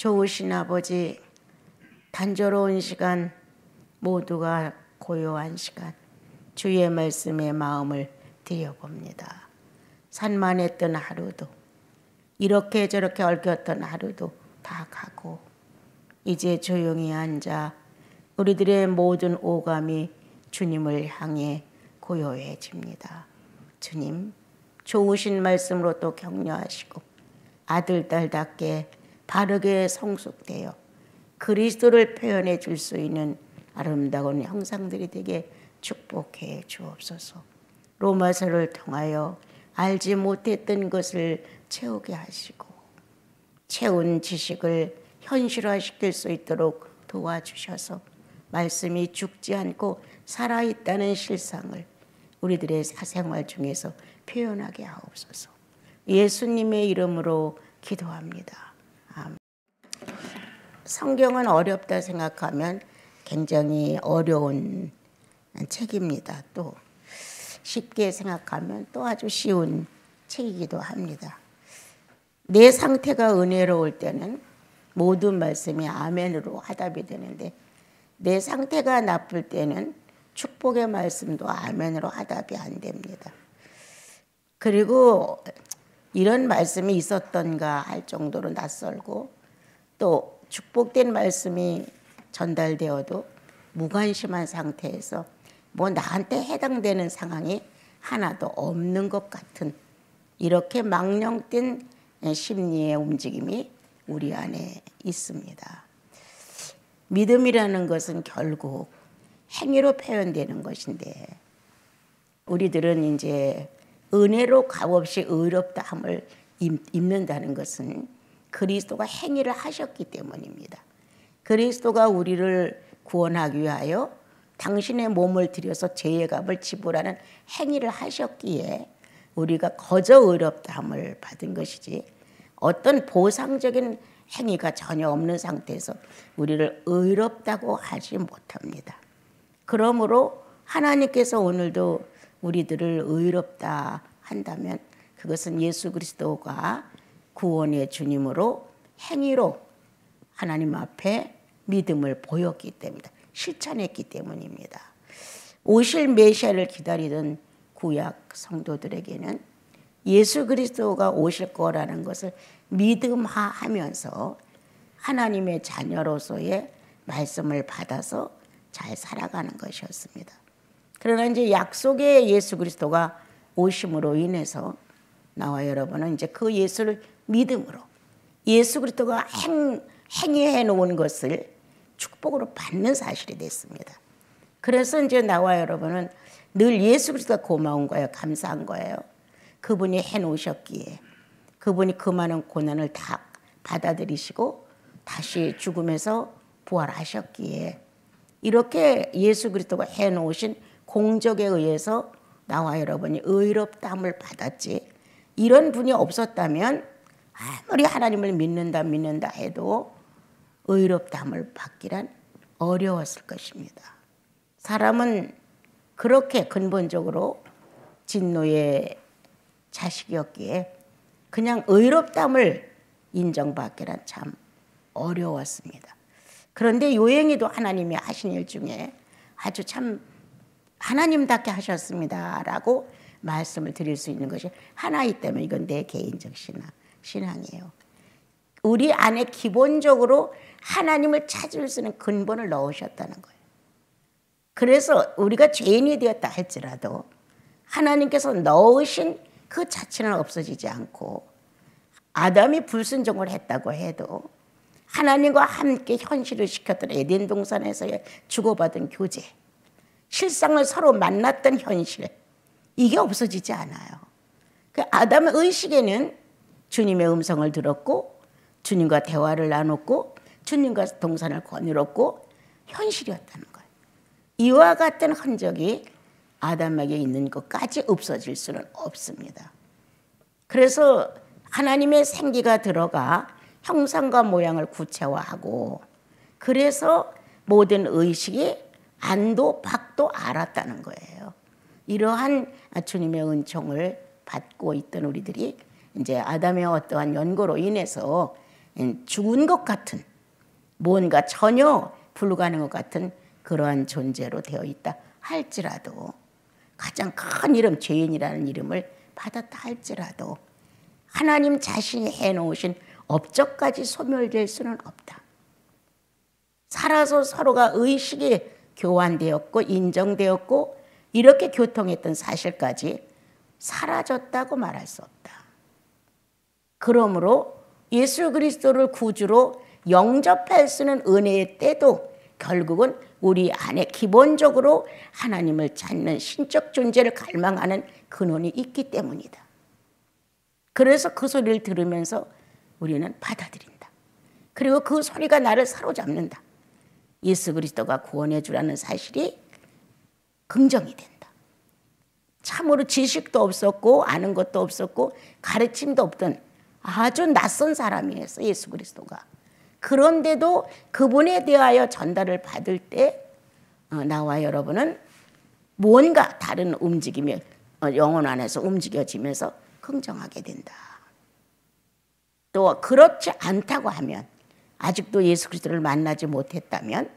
좋으신 아버지, 단조로운 시간, 모두가 고요한 시간, 주의 말씀에 마음을 드려봅니다. 산만했던 하루도, 이렇게 저렇게 얽혔던 하루도 다 가고 이제 조용히 앉아 우리들의 모든 오감이 주님을 향해 고요해집니다. 주님, 좋으신 말씀으로 또 격려하시고 아들, 딸답게 바르게 성숙되어 그리스도를 표현해 줄 수 있는 아름다운 형상들이 되게 축복해 주옵소서. 로마서를 통하여 알지 못했던 것을 채우게 하시고 채운 지식을 현실화시킬 수 있도록 도와주셔서 말씀이 죽지 않고 살아있다는 실상을 우리들의 사생활 중에서 표현하게 하옵소서. 예수님의 이름으로 기도합니다. 아멘. 성경은 어렵다 생각하면 굉장히 어려운 책입니다. 또 쉽게 생각하면 또 아주 쉬운 책이기도 합니다. 내 상태가 은혜로울 때는 모든 말씀이 아멘으로 화답이 되는데 내 상태가 나쁠 때는 축복의 말씀도 아멘으로 화답이 안 됩니다. 그리고 이런 말씀이 있었던가 할 정도로 낯설고 또 축복된 말씀이 전달되어도 무관심한 상태에서 뭐 나한테 해당되는 상황이 하나도 없는 것 같은 이렇게 망령된 심리의 움직임이 우리 안에 있습니다. 믿음이라는 것은 결국 행위로 표현되는 것인데 우리들은 이제 은혜로 값없이 의롭다함을 입는다는 것은 그리스도가 행위를 하셨기 때문입니다. 그리스도가 우리를 구원하기 위하여 당신의 몸을 들여서 죄의 값을 지불하는 행위를 하셨기에 우리가 거저 의롭다함을 받은 것이지 어떤 보상적인 행위가 전혀 없는 상태에서 우리를 의롭다고 하지 못합니다. 그러므로 하나님께서 오늘도 우리들을 의롭다 한다면 그것은 예수 그리스도가 구원의 주님으로 행위로 하나님 앞에 믿음을 보였기 때문이다. 실천했기 때문입니다. 오실 메시아를 기다리던 구약 성도들에게는 예수 그리스도가 오실 거라는 것을 믿음하면서 하나님의 자녀로서의 말씀을 받아서 잘 살아가는 것이었습니다. 그러나 이제 약속의 예수 그리스도가 오심으로 인해서 나와 여러분은 이제 그 예수를 믿음으로 예수 그리스도가 행위해 놓은 것을 축복으로 받는 사실이 됐습니다. 그래서 이제 나와 여러분은 늘 예수 그리스도가 고마운 거예요. 감사한 거예요. 그분이 해 놓으셨기에 그분이 그 많은 고난을 다 받아들이시고 다시 죽음에서 부활하셨기에 이렇게 예수 그리스도가 해 놓으신 공적에 의해서 나와 여러분이 의롭다함을 받았지 이런 분이 없었다면 아무리 하나님을 믿는다 해도 의롭다함을 받기란 어려웠을 것입니다. 사람은 그렇게 근본적으로 진노의 자식이었기에 그냥 의롭다함을 인정받기란 참 어려웠습니다. 그런데 요행이도 하나님이 하신 일 중에 아주 참 하나님답게 하셨습니다라고 말씀을 드릴 수 있는 것이 하나 있다면 이건 내 개인적 신앙이에요. 우리 안에 기본적으로 하나님을 찾을 수 있는 근본을 넣으셨다는 거예요. 그래서 우리가 죄인이 되었다 할지라도 하나님께서 넣으신 그 자체는 없어지지 않고 아담이 불순종을 했다고 해도 하나님과 함께 현실을 시켰던 에덴 동산에서의 주고받은 교제, 실상을 서로 만났던 현실, 이게 없어지지 않아요. 그 아담의 의식에는 주님의 음성을 들었고 주님과 대화를 나눴고 주님과 동산을 거닐었고 현실이었다는 거예요. 이와 같은 흔적이 아담에게 있는 것까지 없어질 수는 없습니다. 그래서 하나님의 생기가 들어가 형상과 모양을 구체화하고 그래서 모든 의식이 안도 박도 알았다는 거예요. 이러한 주님의 은총을 받고 있던 우리들이 이제 아담의 어떠한 연고로 인해서 죽은 것 같은, 뭔가 전혀 불가능한 것 같은 그러한 존재로 되어 있다 할지라도, 가장 큰 이름 죄인이라는 이름을 받았다 할지라도 하나님 자신이 해놓으신 업적까지 소멸될 수는 없다. 살아서 서로가 의식이 교환되었고 인정되었고 이렇게 교통했던 사실까지 사라졌다고 말할 수 없다. 그러므로 예수 그리스도를 구주로 영접할 수 있는 은혜의 때도 결국은 우리 안에 기본적으로 하나님을 찾는 신적 존재를 갈망하는 근원이 있기 때문이다. 그래서 그 소리를 들으면서 우리는 받아들인다. 그리고 그 소리가 나를 사로잡는다. 예수 그리스도가 구원해 주라는 사실이 긍정이 된다. 참으로 지식도 없었고 아는 것도 없었고 가르침도 없던 아주 낯선 사람이었어, 예수 그리스도가. 그런데도 그분에 대하여 전달을 받을 때 나와 여러분은 뭔가 다른 움직임이 영혼 안에서 움직여지면서 긍정하게 된다. 또 그렇지 않다고 하면, 아직도 예수 그리스도를 만나지 못했다면,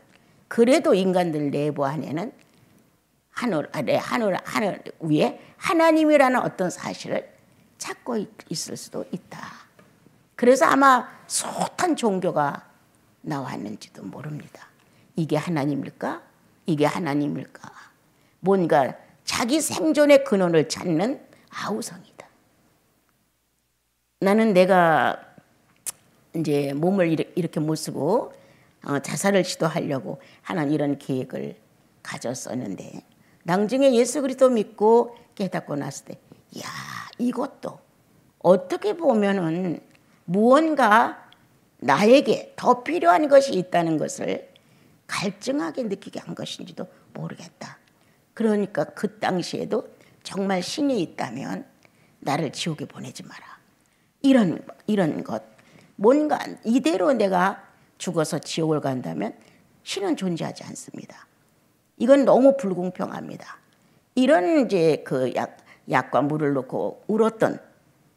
그래도 인간들 내부 안에는 하늘 위에 하나님이라는 어떤 사실을 찾고 있을 수도 있다. 그래서 아마 숱한 종교가 나왔는지도 모릅니다. 이게 하나님일까? 이게 하나님일까? 뭔가 자기 생존의 근원을 찾는 아우성이다. 나는 내가 이제 몸을 이렇게 못 쓰고 자살을 시도하려고 하는 이런 계획을 가졌었는데, 나중에 예수 그리스도 믿고 깨닫고 났을 때, 야, 이것도 어떻게 보면은 무언가 나에게 더 필요한 것이 있다는 것을 갈증하게 느끼게 한 것인지도 모르겠다. 그러니까 그 당시에도 정말 신이 있다면 나를 지옥에 보내지 마라. 이런 것, 뭔가 이대로 내가 죽어서 지옥을 간다면 신은 존재하지 않습니다. 이건 너무 불공평합니다. 이런 이제 그 약과 물을 넣고 울었던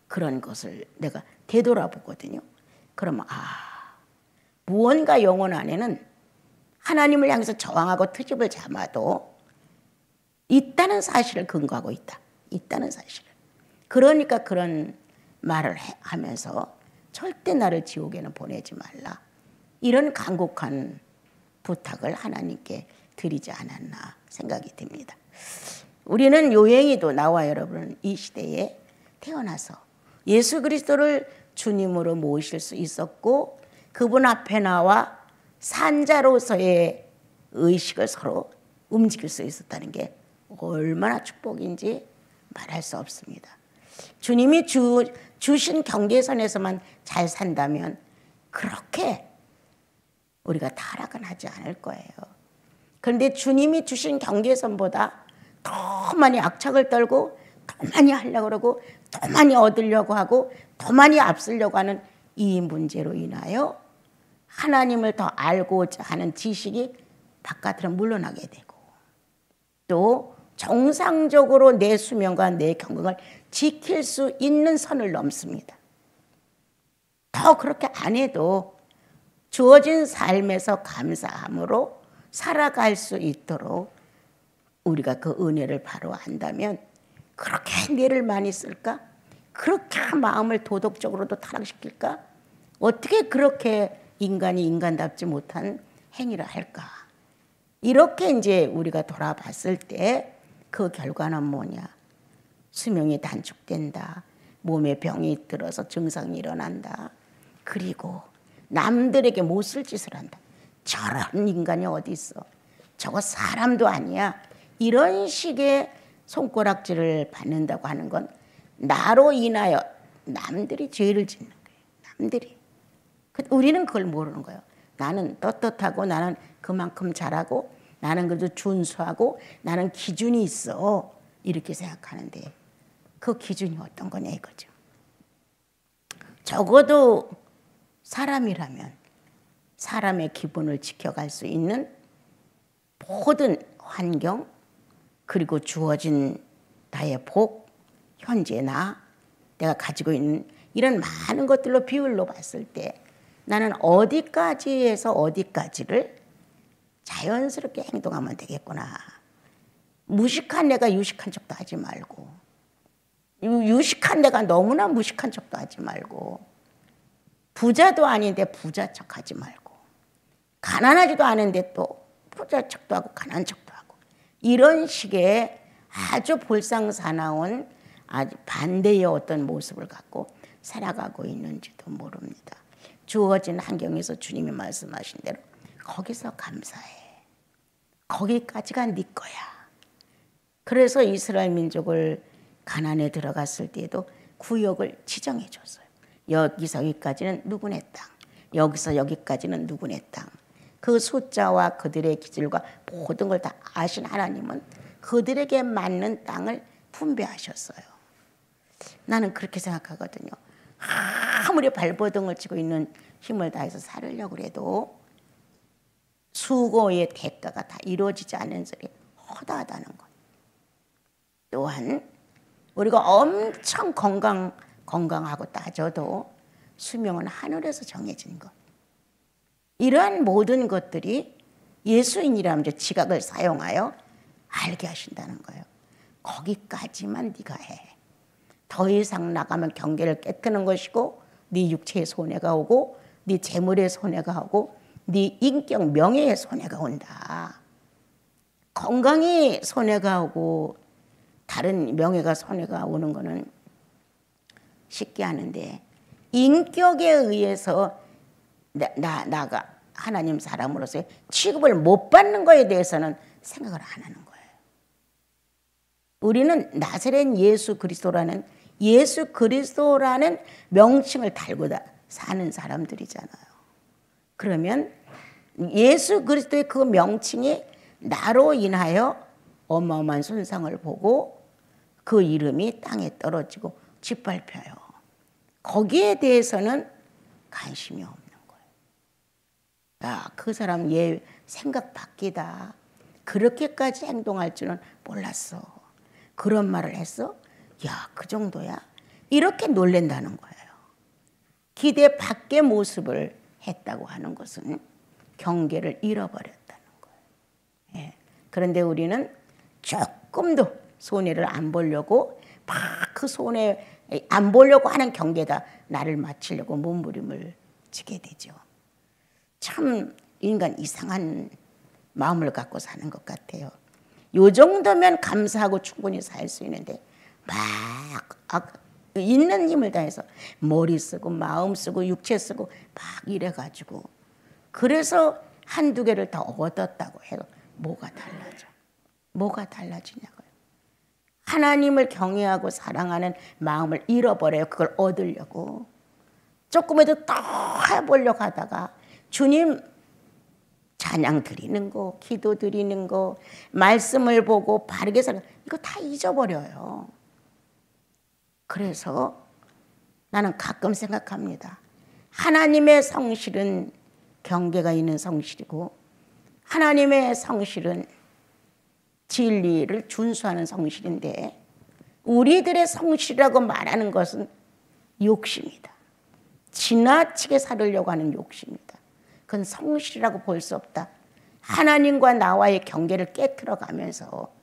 그런 것을 내가 되돌아보거든요. 그러면 무언가 영혼 안에는 하나님을 향해서 저항하고 트집을 잡아도 있다는 사실을 근거하고 있다는 사실을. 그러니까 그런 말을 하면서 절대 나를 지옥에는 보내지 말라, 이런 간곡한 부탁을 하나님께 드리지 않았나 생각이 듭니다. 우리는 요행이도 나와 여러분은 이 시대에 태어나서 예수 그리스도를 주님으로 모실 수 있었고, 그분 앞에 나와 산자로서의 의식을 서로 움직일 수 있었다는 게 얼마나 축복인지 말할 수 없습니다. 주님이 주신 경계선에서만 잘 산다면 그렇게 우리가 타락은 하지 않을 거예요. 그런데 주님이 주신 경계선보다 더 많이 악착을 떨고 더 많이 하려고 그러고 더 많이 얻으려고 하고 더 많이 앞서려고 하는 이 문제로 인하여 하나님을 더 알고자 하는 지식이 바깥으로 물러나게 되고, 또 정상적으로 내 수명과 내 건강을 지킬 수 있는 선을 넘습니다. 더 그렇게 안 해도 주어진 삶에서 감사함으로 살아갈 수 있도록 우리가 그 은혜를 바로 안다면 그렇게 뇌를 많이 쓸까? 그렇게 마음을 도덕적으로도 타락시킬까? 어떻게 그렇게 인간이 인간답지 못한 행위를 할까? 이렇게 이제 우리가 돌아봤을 때 그 결과는 뭐냐? 수명이 단축된다. 몸에 병이 들어서 증상이 일어난다. 그리고 남들에게 못 쓸 짓을 한다. 저런 인간이 어디 있어? 저거 사람도 아니야. 이런 식의 손가락질을 받는다고 하는 건 나로 인하여 남들이 죄를 짓는 거예요. 남들이. 우리는 그걸 모르는 거예요. 나는 떳떳하고 나는 그만큼 잘하고 나는 그래도 준수하고 나는 기준이 있어. 이렇게 생각하는데 그 기준이 어떤 거냐 이거죠. 적어도 사람이라면 사람의 기본을 지켜갈 수 있는 모든 환경, 그리고 주어진 나의 복, 현재 내가 가지고 있는 이런 많은 것들로 비율로 봤을 때 나는 어디까지에서 어디까지를 자연스럽게 행동하면 되겠구나. 무식한 내가 유식한 척도 하지 말고, 유식한 내가 너무나 무식한 척도 하지 말고, 부자도 아닌데 부자 척하지 말고, 가난하지도 않은데 또 부자 척도 하고 가난한 척도 하고, 이런 식의 아주 볼상사나운 아주 반대의 어떤 모습을 갖고 살아가고 있는지도 모릅니다. 주어진 환경에서 주님이 말씀하신 대로 거기서 감사해. 거기까지가 네 거야. 그래서 이스라엘 민족을 가나안에 들어갔을 때에도 구역을 지정해 줬어요. 여기서 여기까지는 누구네 땅, 여기서 여기까지는 누구네 땅. 그 숫자와 그들의 기질과 모든 걸 다 아신 하나님은 그들에게 맞는 땅을 분배하셨어요. 나는 그렇게 생각하거든요. 아무리 발버둥을 치고 있는 힘을 다해서 살으려고 해도 수고의 대가가 다 이루어지지 않는 소리 허다하다는 것. 또한 우리가 엄청 건강하고 따져도 수명은 하늘에서 정해진 것. 이러한 모든 것들이 예수인이라면 지각을 사용하여 알게 하신다는 거예요. 거기까지만 네가 해. 더 이상 나가면 경계를 깨트는 것이고 네 육체의 손해가 오고 네 재물의 손해가 오고 네 인격 명예의 손해가 온다. 건강이 손해가 오고 다른 명예가 손해가 오는 거는 쉽게 하는데 인격에 의해서 나가 하나님 사람으로서의 취급을 못 받는 거에 대해서는 생각을 안 하는 거예요. 우리는 나사렛 예수 그리스도라는 명칭을 달고 사는 사람들이잖아요. 그러면 예수 그리스도의 그 명칭이 나로 인하여 어마어마한 손상을 보고 그 이름이 땅에 떨어지고 짓밟혀요. 거기에 대해서는 관심이 없는 거예요. 야, 그 사람 얘 생각 바뀌다. 그렇게까지 행동할 줄은 몰랐어. 그런 말을 했어? 야, 그 정도야? 이렇게 놀란다는 거예요. 기대 밖의 모습을 했다고 하는 것은 경계를 잃어버렸다는 거예요. 예. 그런데 우리는 조금도 손해를 안 보려고 막 그 손해 안 보려고 하는 경계다 나를 맞추려고 몸부림을 치게 되죠. 참 인간 이상한 마음을 갖고 사는 것 같아요. 요 정도면 감사하고 충분히 살 수 있는데 막 있는 힘을 다해서 머리 쓰고 마음 쓰고 육체 쓰고 막 이래가지고 그래서 한두 개를 더 얻었다고 해도 뭐가 달라져? 뭐가 달라지냐고요. 하나님을 경외하고 사랑하는 마음을 잃어버려요. 그걸 얻으려고. 조금이라도 더 해보려고 하다가 주님 찬양 드리는 거, 기도 드리는 거, 말씀을 보고 바르게 살아 이거 다 잊어버려요. 그래서 나는 가끔 생각합니다. 하나님의 성실은 경계가 있는 성실이고 하나님의 성실은 진리를 준수하는 성실인데 우리들의 성실이라고 말하는 것은 욕심이다. 지나치게 살으려고 하는 욕심이다. 그건 성실이라고 볼 수 없다. 하나님과 나와의 경계를 깨트려가면서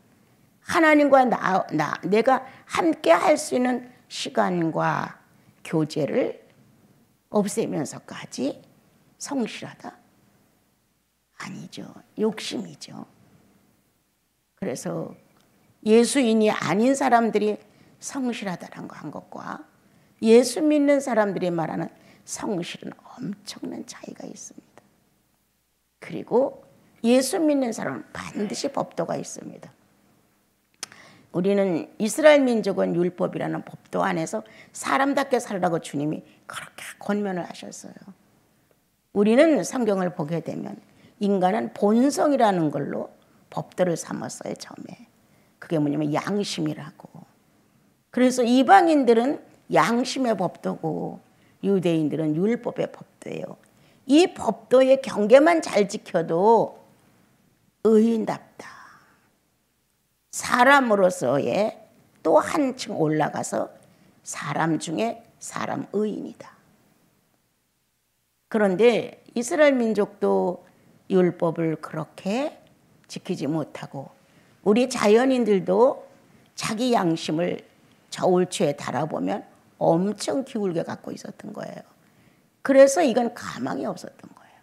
하나님과 내가 함께 할 수 있는 시간과 교제를 없애면서까지 성실하다? 아니죠. 욕심이죠. 그래서 예수인이 아닌 사람들이 성실하다는 거 한 것과 예수 믿는 사람들이 말하는 성실은 엄청난 차이가 있습니다. 그리고 예수 믿는 사람은 반드시 법도가 있습니다. 우리는 이스라엘 민족은 율법이라는 법도 안에서 사람답게 살라고 주님이 그렇게 권면을 하셨어요. 우리는 성경을 보게 되면 인간은 본성이라는 걸로 법도를 삼았어요. 처음에. 그게 뭐냐면 양심이라고. 그래서 이방인들은 양심의 법도고 유대인들은 율법의 법도예요. 이 법도의 경계만 잘 지켜도 의인답다. 사람으로서의 또 한층 올라가서 사람 중에 사람 의인이다. 그런데 이스라엘 민족도 율법을 그렇게 지키지 못하고 우리 자연인들도 자기 양심을 저울추에 달아보면 엄청 기울게 갖고 있었던 거예요. 그래서 이건 가망이 없었던 거예요.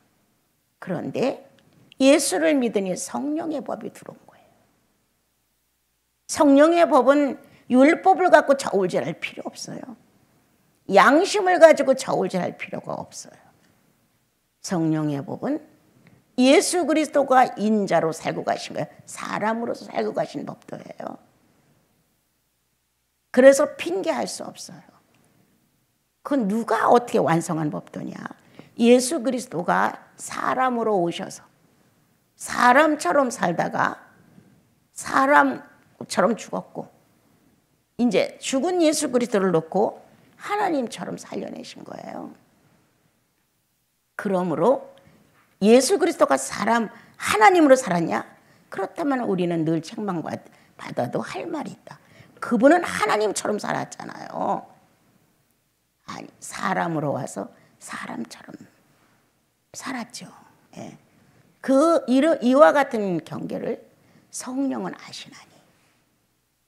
그런데 예수를 믿으니 성령의 법이 들어온 거예요. 성령의 법은 율법을 갖고 저울질할 필요 없어요. 양심을 가지고 저울질할 필요가 없어요. 성령의 법은 예수 그리스도가 인자로 살고 가신 거예요. 사람으로서 살고 가신 법도예요. 그래서 핑계할 수 없어요. 그건 누가 어떻게 완성한 법도냐? 예수 그리스도가 사람으로 오셔서 사람처럼 살다가 사람처럼 죽었고 이제 죽은 예수 그리스도를 놓고 하나님처럼 살려내신 거예요. 그러므로 예수 그리스도가 하나님으로 살았냐? 그렇다면 우리는 늘 책망받아도 할 말이 있다. 그분은 하나님처럼 살았잖아요. 아니, 사람으로 와서 사람처럼 살았죠. 예. 이와 같은 경계를 성령은 아시나니.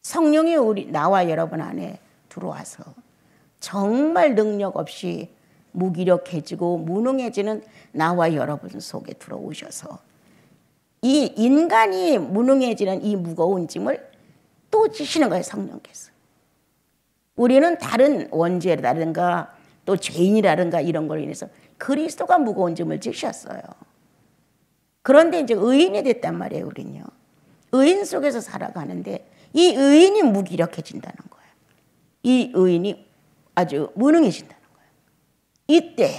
성령이 나와 여러분 안에 들어와서 정말 능력 없이 무기력해지고 무능해지는 나와 여러분 속에 들어오셔서 이 인간이 무능해지는 이 무거운 짐을 또 지시는 거예요. 성령께서. 우리는 다른 원죄라든가 또 죄인이라든가 이런 걸로 인해서 그리스도가 무거운 짐을 지셨어요. 그런데 이제 의인이 됐단 말이에요. 우리는요. 의인 속에서 살아가는데 이 의인이 무기력해진다는 거예요. 이 의인이 아주 무능해진다는 거예요. 이때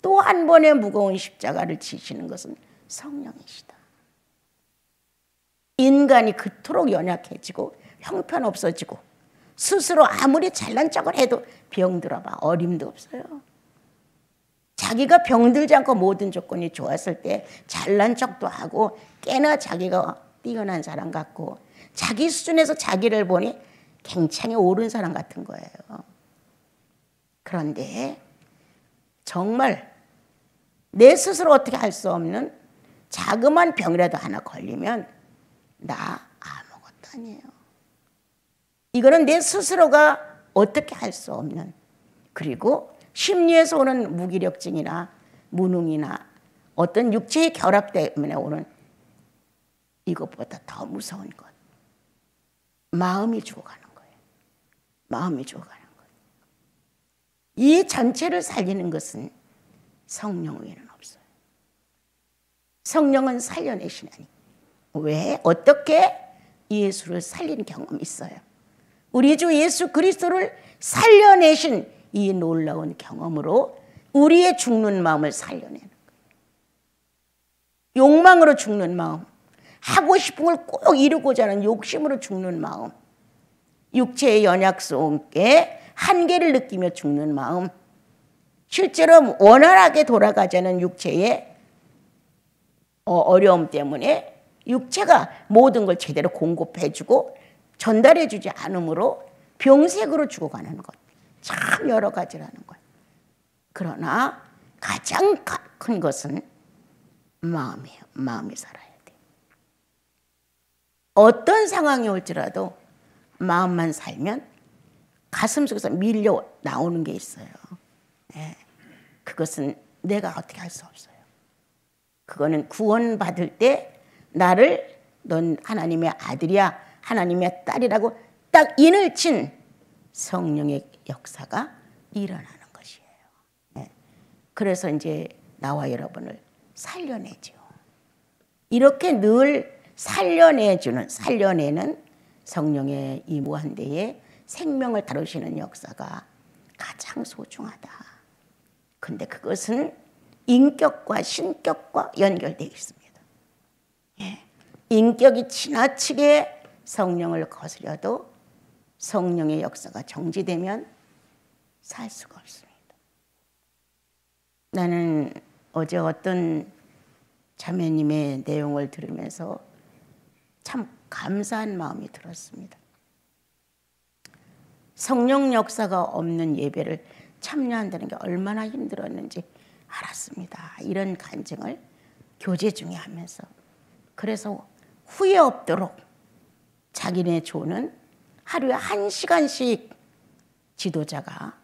또 한 번의 무거운 십자가를 지시는 것은 성령이시다. 인간이 그토록 연약해지고 형편없어지고 스스로 아무리 잘난 척을 해도 병들어봐 어림도 없어요. 자기가 병들지 않고 모든 조건이 좋았을 때 잘난 척도 하고 꽤나 자기가 뛰어난 사람 같고 자기 수준에서 자기를 보니 굉장히 옳은 사람 같은 거예요. 그런데 정말 내 스스로 어떻게 할 수 없는 자그마한 병이라도 하나 걸리면 나 아무것도 아니에요. 이거는 내 스스로가 어떻게 할 수 없는, 그리고 심리에서 오는 무기력증이나 무능이나 어떤 육체의 결합 때문에 오는 이것보다 더 무서운 것. 마음이 죽어가는 거예요. 마음이 죽어가는 거예요. 이 전체를 살리는 것은 성령 외에는 없어요. 성령은 살려내시나니. 왜? 어떻게? 예수를 살린 경험이 있어요. 우리 주 예수 그리스도를 살려내신 이 놀라운 경험으로 우리의 죽는 마음을 살려내는 거예요. 욕망으로 죽는 마음, 하고 싶은 걸 꼭 이루고자 하는 욕심으로 죽는 마음, 육체의 연약 속에 한계를 느끼며 죽는 마음, 실제로 원활하게 돌아가자는 육체의 어려움 때문에 육체가 모든 걸 제대로 공급해주고 전달해주지 않으므로 병색으로 죽어가는 것. 참 여러 가지라는 거예요. 그러나 가장 큰 것은 마음이에요. 마음이 살아야 돼. 어떤 상황이 올지라도 마음만 살면 가슴 속에서 밀려 나오는 게 있어요. 네. 그것은 내가 어떻게 할 수 없어요. 그거는 구원받을 때 나를 넌 하나님의 아들이야, 하나님의 딸이라고 딱 인을 친 성령의 역사가 일어나는 것이에요. 네. 그래서 이제 나와 여러분을 살려내죠. 이렇게 늘 살려내는 성령의 이 무한대의 생명을 다루시는 역사가 가장 소중하다. 근데 그것은 인격과 신격과 연결되어 있습니다. 예. 인격이 지나치게 성령을 거스려도 성령의 역사가 정지되면 살 수가 없습니다. 나는 어제 어떤 자매님의 내용을 들으면서 참 감사한 마음이 들었습니다. 성령 역사가 없는 예배를 참여한다는 게 얼마나 힘들었는지 알았습니다. 이런 간증을 교제 중에 하면서. 그래서 후회 없도록 자기네 조는 하루에 1시간씩 지도자가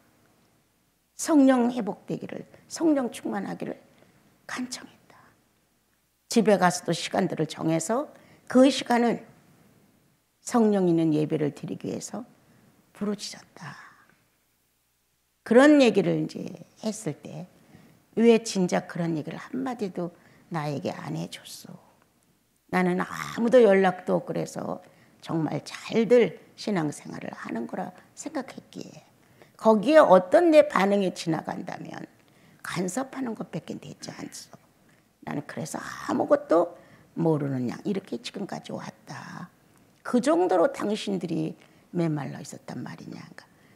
성령 회복되기를, 성령 충만하기를 간청했다. 집에 가서도 시간들을 정해서 그 시간은 성령 있는 예배를 드리기 위해서 부르짖었다. 그런 얘기를 이제 했을 때 왜 진작 그런 얘기를 한마디도 나에게 안 해줬어. 나는 아무도 연락도 없고 그래서 정말 잘들 신앙생활을 하는 거라 생각했기에 거기에 어떤 내 반응이 지나간다면 간섭하는 것밖에 되지 않소. 나는 그래서 아무것도 모르는 양 이렇게 지금까지 왔다. 그 정도로 당신들이 메말라 있었단 말이냐.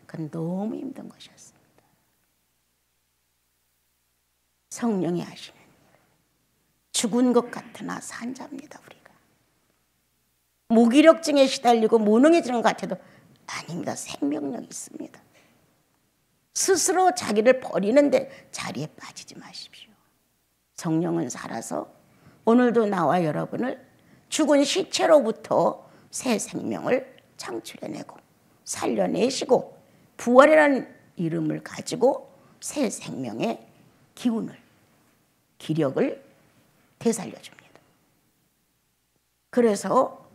그건 너무 힘든 것이었습니다. 성령이 하시는 죽은 것 같으나 산자입니다. 우리가 무기력증에 시달리고 무능해지는 것 같아도 아닙니다. 생명력이 있습니다. 스스로 자기를 버리는데 자리에 빠지지 마십시오. 성령은 살아서 오늘도 나와 여러분을 죽은 시체로부터 새 생명을 창출해내고 살려내시고 부활이라는 이름을 가지고 새 생명의 기운을, 기력을 되살려줍니다. 그래서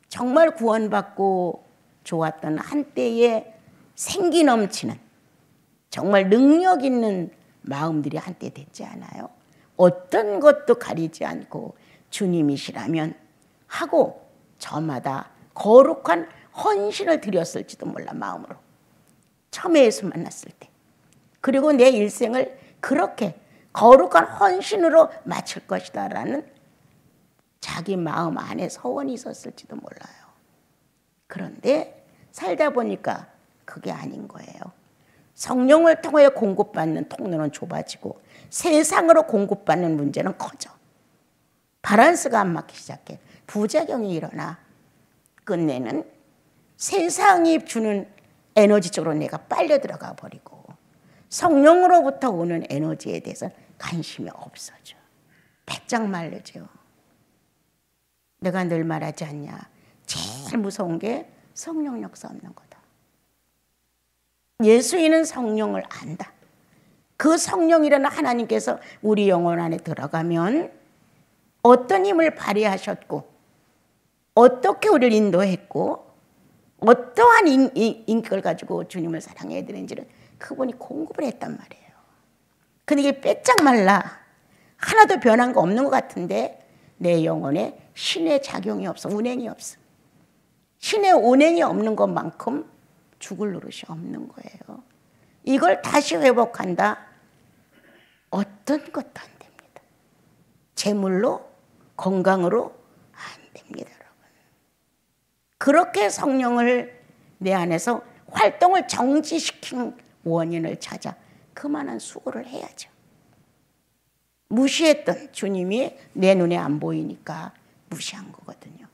정말 구원받고 좋았던 한때의 생기 넘치는 정말 능력 있는 마음들이 한때 됐지 않아요? 어떤 것도 가리지 않고 주님이시라면 하고 저마다 거룩한 헌신을 드렸을지도 몰라. 마음으로 처음에 예수 만났을 때 그리고 내 일생을 그렇게 거룩한 헌신으로 마칠 것이다 라는 자기 마음 안에 서원이 있었을지도 몰라요. 그런데 살다 보니까 그게 아닌 거예요. 성령을 통해 공급받는 통로는 좁아지고 세상으로 공급받는 문제는 커져. 밸런스가 안 맞기 시작해. 부작용이 일어나. 끝내는 세상이 주는 에너지 쪽으로 내가 빨려 들어가 버리고 성령으로부터 오는 에너지에 대해서 관심이 없어져. 배짱 말르죠. 내가 늘 말하지 않냐. 제일 무서운 게 성령 역사 없는 거다. 예수인은 성령을 안다. 그 성령이라는 하나님께서 우리 영혼 안에 들어가면 어떤 힘을 발휘하셨고 어떻게 우리를 인도했고 어떠한 인격을 가지고 주님을 사랑해야 되는지를 그분이 공급을 했단 말이에요. 근데 이게 빼짝 말라. 하나도 변한 거 없는 것 같은데 내 영혼에 신의 작용이 없어. 운행이 없어. 신의 운행이 없는 것만큼 죽을 노릇이 없는 거예요. 이걸 다시 회복한다? 어떤 것도 안 됩니다. 재물로, 건강으로 안 됩니다, 여러분. 그렇게 성령을 내 안에서 활동을 정지시킨 원인을 찾아 그만한 수고를 해야죠. 무시했던 주님이 내 눈에 안 보이니까 무시한 거거든요.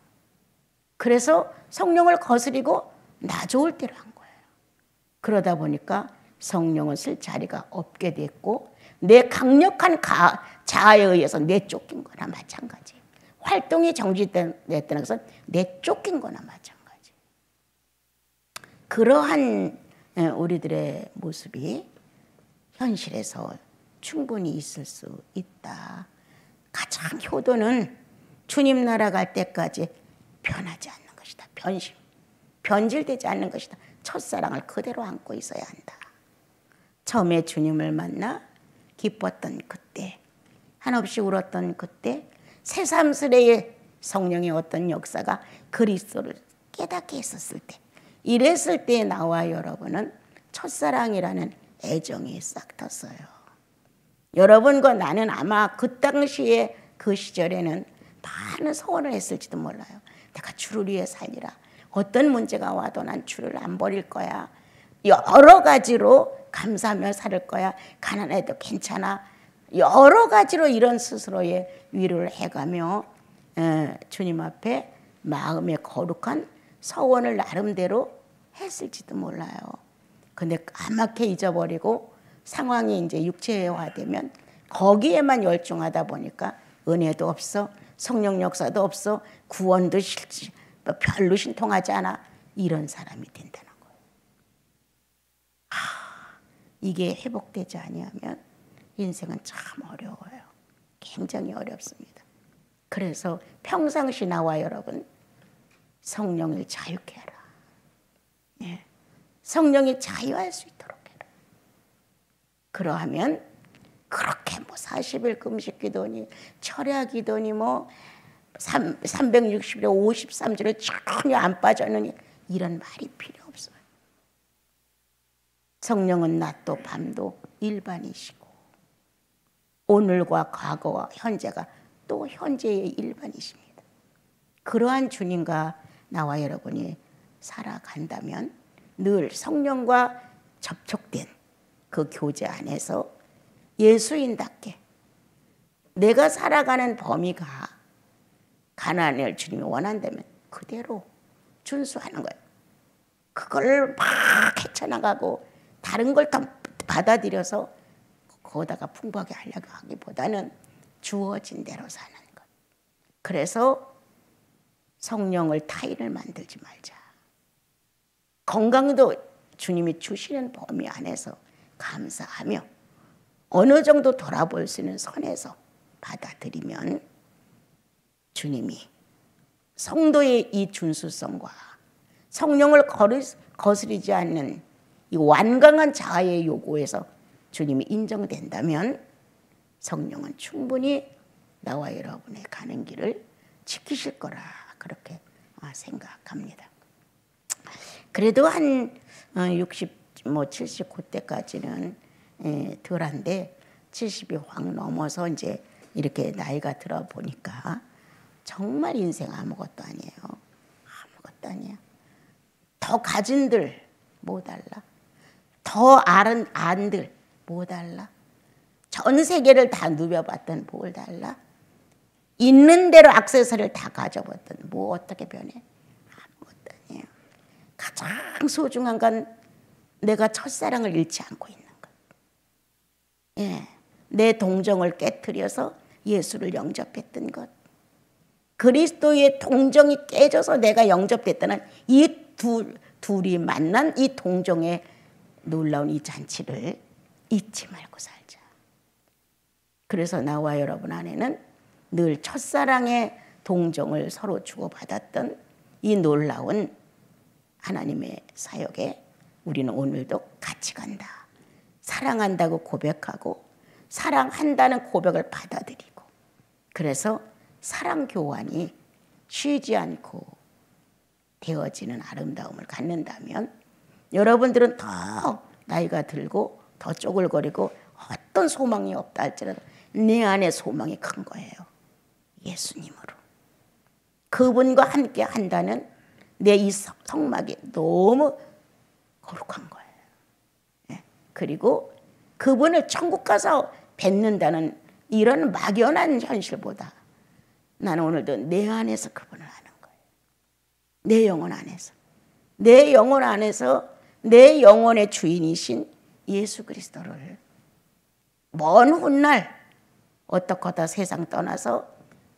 그래서 성령을 거스리고 나 좋을 대로 한 거예요. 그러다 보니까 성령을 쓸 자리가 없게 됐고 내 강력한 자아에 의해서 내쫓긴 거나 마찬가지. 활동이 정지됐다는 것은 내쫓긴 거나 마찬가지. 그러한 우리들의 모습이 현실에서 충분히 있을 수 있다. 가장 효도는 주님 나라 갈 때까지 변하지 않는 것이다. 변질되지 않는 것이다. 첫사랑을 그대로 안고 있어야 한다. 처음에 주님을 만나 기뻤던 그때, 한없이 울었던 그때, 새삼스레의 성령의 어떤 역사가 그리스도를 깨닫게 했었을 때, 이랬을 때 나와 여러분은 첫사랑이라는 애정이 싹 텄어요. 여러분과 나는 아마 그 당시에 그 시절에는 많은 소원을 했을지도 몰라요. 내가 주를 위해 살리라. 어떤 문제가 와도 난 주를 안 버릴 거야. 여러 가지로 감사하며 살 거야. 가난해도 괜찮아. 여러 가지로 이런 스스로의 위로를 해가며 주님 앞에 마음의 거룩한 서원을 나름대로 했을지도 몰라요. 근데 까맣게 잊어버리고 상황이 이제 육체화되면 거기에만 열중하다 보니까 은혜도 없어, 성령 역사도 없어, 구원도 별로 신통하지 않아. 이런 사람이 된다는 거예요. 이게 회복되지 아니하면 인생은 참 어려워요. 굉장히 어렵습니다. 그래서 평상시 나와 여러분 성령을 자유케 하라. 예. 성령이 자유할 수 있도록 해라. 그러하면 그렇게 뭐 40일 금식 기도니 철야 기도니 뭐 360일에 53주를 전혀 안 빠졌느니 이런 말이 필요 없어요. 성령은 낮도 밤도 일반이시고 오늘과 과거와 현재가 또 현재의 일반이십니다. 그러한 주님과 나와 여러분이 살아간다면 늘 성령과 접촉된 그 교제 안에서 예수인답게 내가 살아가는 범위가 가나안을 주님이 원한다면 그대로 준수하는 거예요. 그걸 막 헤쳐나가고 다른 걸 더 받아들여서 거기다가 풍부하게 하려고 하기보다는 주어진 대로 사는 것. 그래서 성령을 타인을 만들지 말자. 건강도 주님이 주시는 범위 안에서 감사하며 어느 정도 돌아볼 수 있는 선에서 받아들이면 주님이 성도의 이 준수성과 성령을 거스르지 않는 이 완강한 자아의 요구에서 주님이 인정된다면 성령은 충분히 나와 여러분의 가는 길을 지키실 거라 그렇게 생각합니다. 그래도 한 60, 70 그때까지는 덜한데 70이 확 넘어서 이제 이렇게 나이가 들어 보니까 정말 인생 아무것도 아니에요. 아무것도 아니야. 더 가진들 뭐 달라. 더 아는 안들 뭐 달라. 전 세계를 다 누벼봤던 뭘 달라. 있는 대로 액세서리를 다 가져봤던 뭐 어떻게 변해. 아무것도 아니에요. 가장 소중한 건 내가 첫사랑을 잃지 않고 있는 것. 예, 내 동정을 깨트려서 예수를 영접했던 것. 그리스도의 동정이 깨져서 내가 영접됐다는 이 둘이 만난 이 동정의 놀라운 이 잔치를 잊지 말고 살자. 그래서 나와 여러분 안에는 늘 첫사랑의 동정을 서로 주고받았던 이 놀라운 하나님의 사역에 우리는 오늘도 같이 간다. 사랑한다고 고백하고 사랑한다는 고백을 받아들이고 그래서 사랑 교환이 쉬지 않고 되어지는 아름다움을 갖는다면 여러분들은 더 나이가 들고 더 쪼글거리고 어떤 소망이 없다 할지라도 내 안에 소망이 큰 거예요. 예수님으로. 그분과 함께 한다는 내 이 성막이 너무 거룩한 거예요. 예. 그리고 그분을 천국 가서 뵙는다는 이런 막연한 현실보다 나는 오늘도 내 안에서 그분을 아는 거예요. 내 영혼 안에서. 내 영혼 안에서 내 영혼의 주인이신 예수 그리스도를 먼 훗날 어떻게 세상 떠나서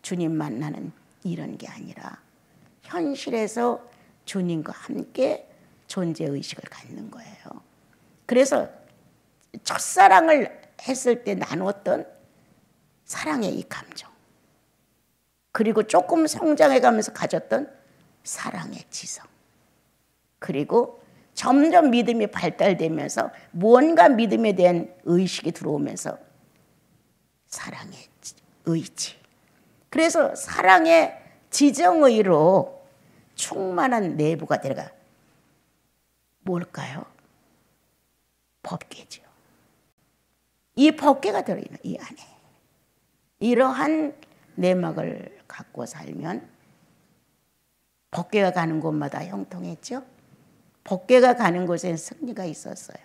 주님 만나는 이런 게 아니라 현실에서 주님과 함께 존재의식을 갖는 거예요. 그래서 첫사랑을 했을 때 나눴던 사랑의 이 감정 그리고 조금 성장해가면서 가졌던 사랑의 지성 그리고 점점 믿음이 발달되면서 무언가 믿음에 대한 의식이 들어오면서 사랑의 의지 그래서 사랑의 지정의로 충만한 내부가 들어가 뭘까요? 법궤죠. 이 법궤가 들어있는 이 안에 이러한 내막을 갖고 살면 법궤가 가는 곳마다 형통했죠. 법궤가 가는 곳에는 승리가 있었어요.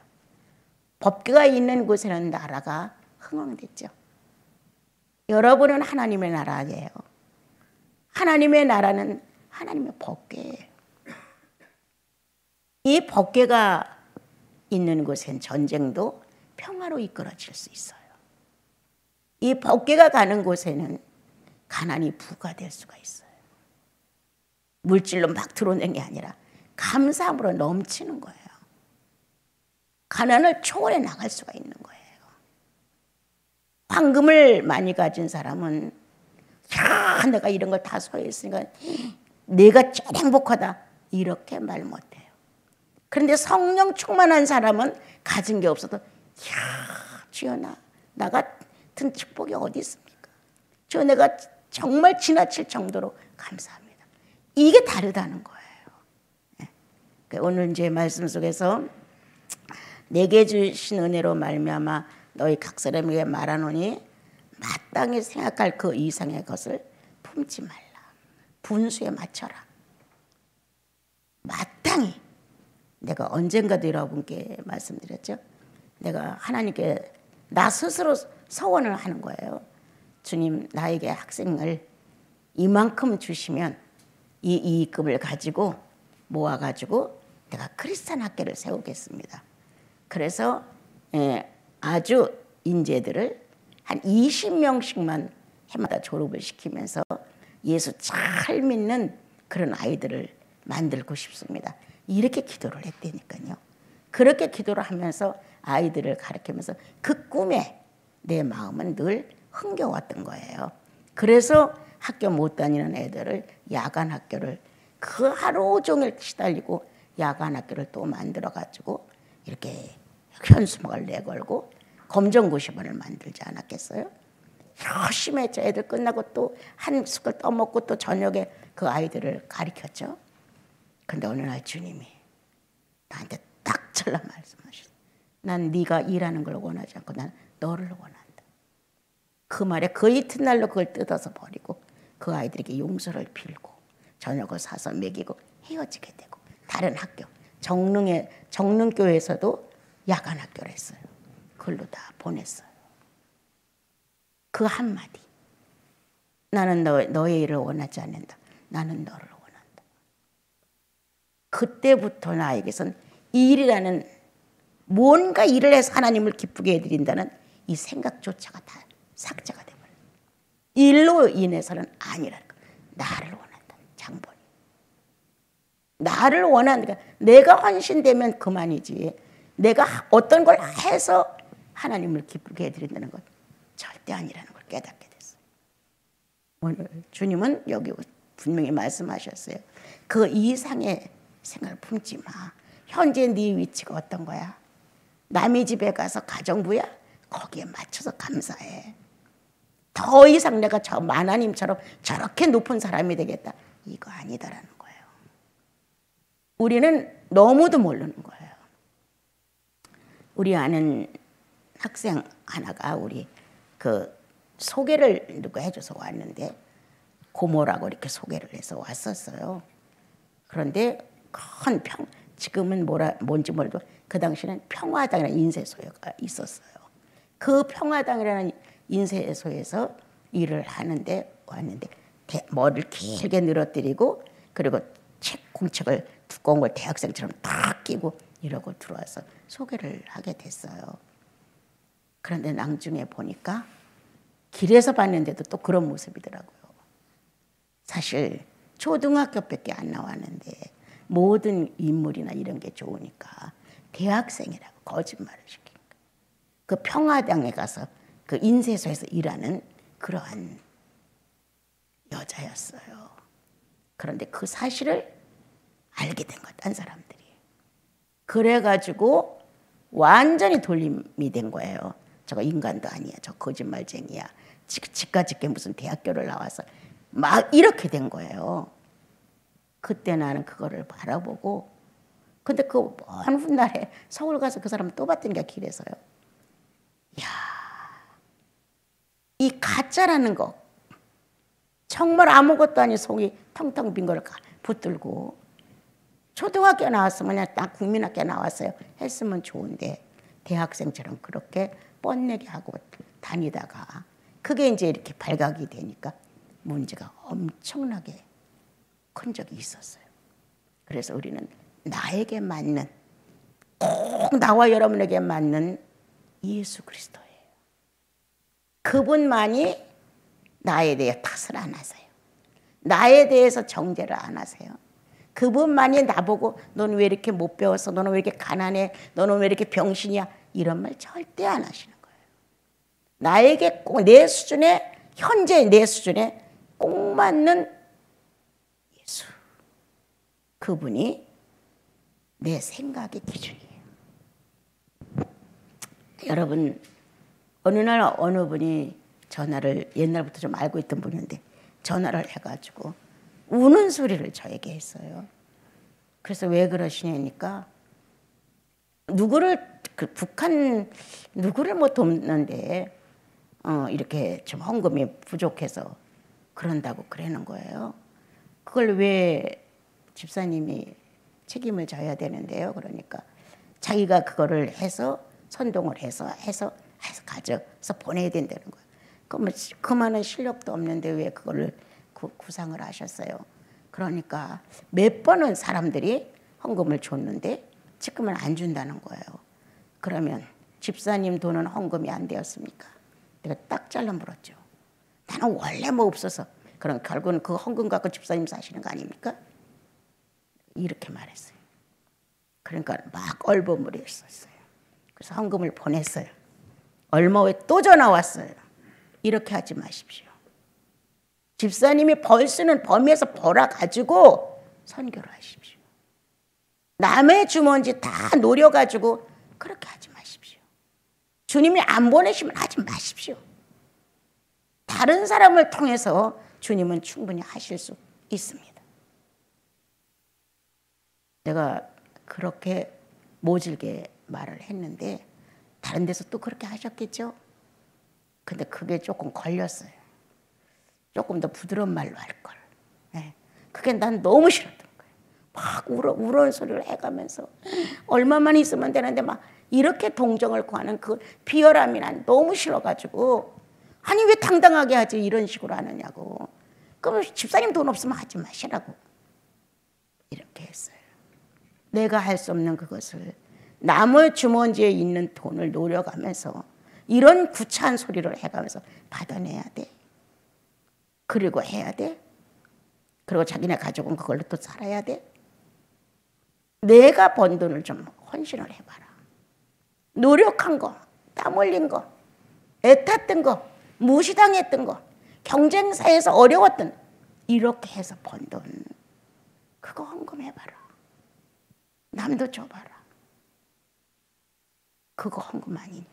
법궤가 있는 곳에는 나라가 흥왕됐죠. 여러분은 하나님의 나라예요. 하나님의 나라는 하나님의 법궤예요. 이 법궤가 있는 곳엔 전쟁도 평화로 이끌어질 수 있어요. 이 법궤가 가는 곳에는 가난이 부과될 수가 있어요. 물질로 막 들어오는 게 아니라 감사함으로 넘치는 거예요. 가난을 초월해 나갈 수가 있는 거예요. 황금을 많이 가진 사람은 야, 내가 이런 걸 다 소유했으니까 내가 제일 행복하다 이렇게 말 못해요. 그런데 성령 충만한 사람은 가진 게 없어도 야, 주여 나 같은 축복이 어디 있습니까? 주여 내가 정말 지나칠 정도로 감사합니다. 이게 다르다는 거예요. 오늘 이제 말씀 속에서 내게 주신 은혜로 말미암아 너희 각 사람에게 말하노니 마땅히 생각할 그 이상의 것을 품지 말라. 분수에 맞춰라. 마땅히. 내가 언젠가도 여러분께 말씀드렸죠. 내가 하나님께 나 스스로 서원을 하는 거예요. 주님, 나에게 학생을 이만큼 주시면 이 이익금을 가지고 모아가지고 내가 크리스찬 학교를 세우겠습니다. 그래서 아주 인재들을 한 20명씩만 해마다 졸업을 시키면서 예수 잘 믿는 그런 아이들을 만들고 싶습니다. 이렇게 기도를 했다니까요. 그렇게 기도를 하면서 아이들을 가르치면서 그 꿈에 내 마음은 늘 흥겨웠던 거예요. 그래서 학교 못 다니는 애들을 야간 학교를 그 하루 종일 시달리고 야간 학교를 또 만들어가지고 이렇게 현수막을 내걸고 검정고시반을 만들지 않았겠어요? 열심히 했죠. 애들 끝나고 또 한 숟갈 떠먹고 또 저녁에 그 아이들을 가르쳤죠. 근데 어느 날 주님이 나한테 딱 잘라 말씀하셨어요. 난 네가 일하는 걸 원하지 않고 난 너를 원한다. 그 말에 그 이튿날로 그걸 뜯어서 버리고 그 아이들에게 용서를 빌고 저녁을 사서 먹이고 헤어지게 되고 다른 학교 정릉교회에서도 야간 학교를 했어요. 그걸로 다 보냈어요. 그 한마디. 나는 너의 일을 원하지 않는다. 나는 너를 원한다. 그때부터 나에게선 일이라는 뭔가 일을 해서 하나님을 기쁘게 해드린다는 이 생각조차가 다 삭제가 돼버려요. 일로 인해서는 아니라는 거. 나를 원한다. 장본이. 나를 원한다. 내가 헌신되면 그만이지. 내가 어떤 걸 해서 하나님을 기쁘게 해드린다는 건 절대 아니라는 걸 깨닫게 됐어요. 오늘 주님은 여기 분명히 말씀하셨어요. 그 이상의 생각을 품지 마. 현재 네 위치가 어떤 거야? 남의 집에 가서 가정부야? 거기에 맞춰서 감사해. 더 이상 내가 저 만화님처럼 저렇게 높은 사람이 되겠다. 이거 아니다라는 거예요. 우리는 너무도 모르는 거예요. 우리 아는 학생 하나가 우리 그 소개를 누가 해줘서 왔는데 고모라고 이렇게 소개를 해서 왔었어요. 그런데 지금은 뭔지 몰라도 그 당시에는 평화당이라는 인쇄소가 있었어요. 그 평화당이라는 인쇄소에서 일을 하는데 왔는데 머리를 길게 늘어뜨리고 그리고 공책을 두꺼운 걸 대학생처럼 탁 끼고 이러고 들어와서 소개를 하게 됐어요. 그런데 나중에 보니까 길에서 봤는데도 또 그런 모습이더라고요. 사실 초등학교밖에 안 나왔는데 모든 인물이나 이런 게 좋으니까 대학생이라고 거짓말을 시키니까 그 평화당에 가서 그 인쇄소에서 일하는 그러한 여자였어요. 그런데 그 사실을 알게 된 거야, 딴 사람들이. 그래가지고 완전히 돌림이 된 거예요. 저거 인간도 아니야. 저 거짓말쟁이야. 지까짓게 무슨 대학교를 나와서 막 이렇게 된 거예요. 그때 나는 그거를 바라보고 근데 그 먼 훗날에 서울 가서 그 사람 또 봤던 게 길에서요. 이야, 이 가짜라는 거 정말 아무것도 아닌 속이 텅텅 빈 걸 붙들고 초등학교 나왔으면 그냥 딱 국민학교 나왔어요. 했으면 좋은데 대학생처럼 그렇게 뻔내게 하고 다니다가 그게 이제 이렇게 발각이 되니까 문제가 엄청나게 큰 적이 있었어요. 그래서 우리는 나에게 맞는 꼭 나와 여러분에게 맞는 예수 그리스도예요. 그분만이 나에 대해 탓을 안 하세요. 나에 대해서 정죄를 안 하세요. 그분만이 나보고 너는 왜 이렇게 못 배웠어? 너는 왜 이렇게 가난해? 너는 왜 이렇게 병신이야? 이런 말 절대 안 하시는 거예요. 나에게 꼭 내 수준에, 현재 내 수준에 꼭 맞는 예수, 그분이 내 생각의 기준이에요. 여러분, 어느 날 어느 분이 전화를, 옛날부터 좀 알고 있던 분인데 전화를 해가지고 우는 소리를 저에게 했어요. 그래서 왜 그러시냐니까 북한 누구를 뭐 돕는데 이렇게 좀 헌금이 부족해서 그런다고 그러는 거예요. 그걸 왜 집사님이 책임을 져야 되는데요. 그러니까 자기가 그거를 해서 선동을 해서 가져서 보내야 된다는 거예요. 그러면 그만한 실력도 없는데 왜 그거를 구상을 하셨어요. 그러니까 몇 번은 사람들이 헌금을 줬는데 지금은 안 준다는 거예요. 그러면 집사님 돈은 헌금이 안 되었습니까? 내가 딱 잘라 물었죠. 나는 원래 뭐 없어서. 그럼 결국은 그 헌금 갖고 집사님 사시는 거 아닙니까? 이렇게 말했어요. 그러니까 막 얼버무렸었어요. 그래서 헌금을 보냈어요. 얼마 후에 또 전화 왔어요. 이렇게 하지 마십시오. 집사님이 벌 쓰는 범위에서 벌어가지고 선교를 하십시오. 남의 주머니 다 노려가지고 그렇게 하지 마십시오. 주님이 안 보내시면 하지 마십시오. 다른 사람을 통해서 주님은 충분히 하실 수 있습니다. 내가 그렇게 모질게 말을 했는데 다른 데서 또 그렇게 하셨겠죠? 근데 그게 조금 걸렸어요. 조금 더 부드러운 말로 할 걸. 네. 그게 난 너무 싫었던 거예요. 막 우러운 소리를 해가면서 얼마만 있으면 되는데 막 이렇게 동정을 구하는 그 비열함이 난 너무 싫어가지고 아니 왜 당당하게 하지 이런 식으로 하느냐고. 그럼 집사님 돈 없으면 하지 마시라고 이렇게 했어요. 내가 할 수 없는 그것을 남의 주머니에 있는 돈을 노려가면서 이런 구차한 소리를 해가면서 받아내야 돼. 그리고 해야 돼. 그리고 자기네 가족은 그걸로 또 살아야 돼. 내가 번 돈을 좀 헌신을 해봐라. 노력한 거, 땀 흘린 거, 애탔던 거, 무시당했던 거, 경쟁사에서 어려웠던 이렇게 해서 번 돈 그거 헌금해봐라. 남도 줘봐라. 그거 헌금 아니냐.